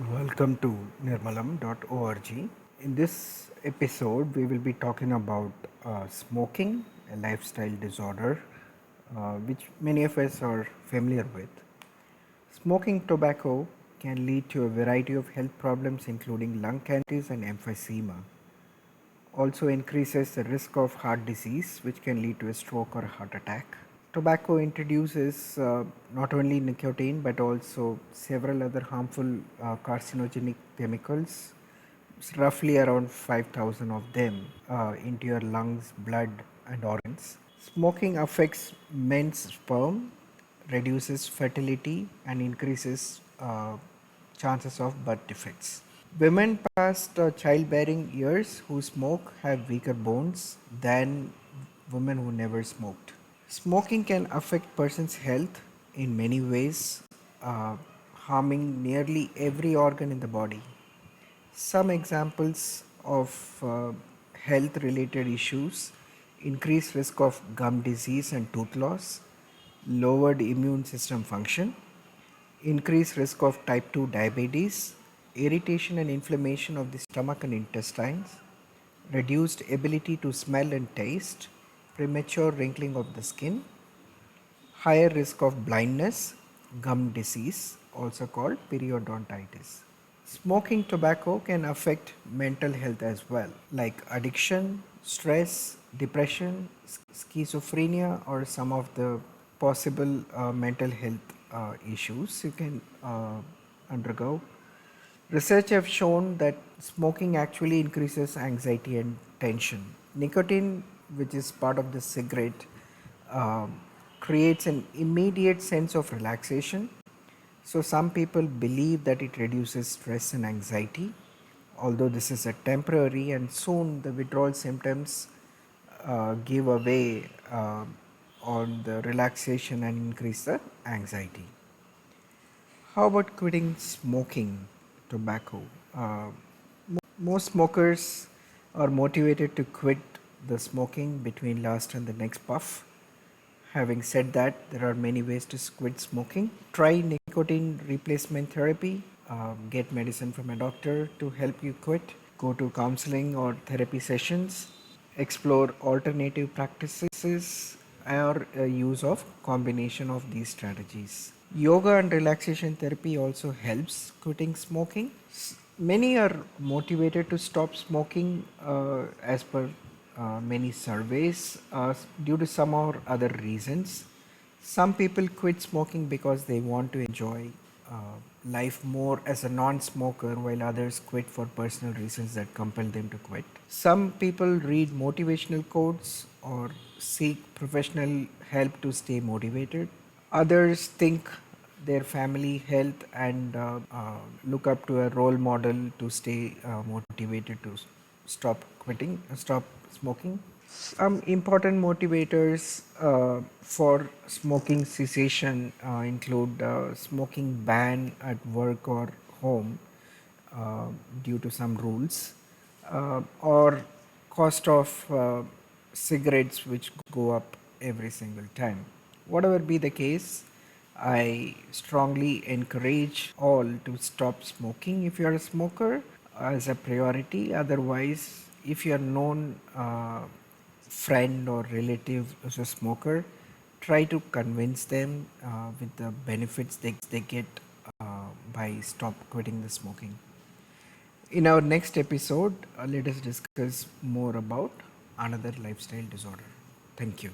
Welcome to Nirmalam.org. In this episode, we will be talking about smoking, a lifestyle disorder, which many of us are familiar with. Smoking tobacco can lead to a variety of health problems, including lung cancers and emphysema. Also increases the risk of heart disease, which can lead to a stroke or heart attack. Tobacco introduces not only nicotine but also several other harmful carcinogenic chemicals, roughly around 5,000 of them, into your lungs, blood, and organs. Smoking affects men's sperm, reduces fertility, and increases chances of birth defects. Women past childbearing years who smoke have weaker bones than women who never smoked. Smoking can affect person's health in many ways, uh, harming nearly every organ in the body. Some examples of health related issues: increased risk of gum disease and tooth loss, lowered immune system function, increased risk of type 2 diabetes, irritation and inflammation of the stomach and intestines, reduced ability to smell and taste, premature wrinkling of the skin, higher risk of blindness, gum disease, also called periodontitis. Smoking tobacco can affect mental health as well, like addiction, stress, depression, schizophrenia, or some of the possible mental health issues you can undergo. Research have shown that smoking actually increases anxiety and tension. Nicotine, which is part of the cigarette, um, creates an immediate sense of relaxation. So, some people believe that it reduces stress and anxiety, although this is a temporary, and soon the withdrawal symptoms give away on the relaxation and increase the anxiety. How about quitting smoking tobacco? Uh, Most smokers are motivated to quit the smoking between last and the next puff. Having said that, there are many ways to quit smoking. Try nicotine replacement therapy, get medicine from a doctor to help you quit, go to counseling or therapy sessions, explore alternative practices, or use of combination of these strategies. Yoga and relaxation therapy also helps quitting smoking. Many are motivated to stop smoking as per many surveys due to some or other reasons. Some people quit smoking because they want to enjoy life more as a non smoker, while others quit for personal reasons that compel them to quit. Some people read motivational quotes or seek professional help to stay motivated. Others think their family health and look up to a role model to stay motivated to stop smoking. Some important motivators for smoking cessation include smoking ban at work or home uh, due to some rules, or cost of cigarettes which go up every single time. Whatever be the case, I strongly encourage all to stop smoking if you are a smoker as a priority. Otherwise, if you are known friend or relative as a smoker, try to convince them with the benefits they get by stop quitting the smoking. In our next episode, let us discuss more about another lifestyle disorder. Thank you.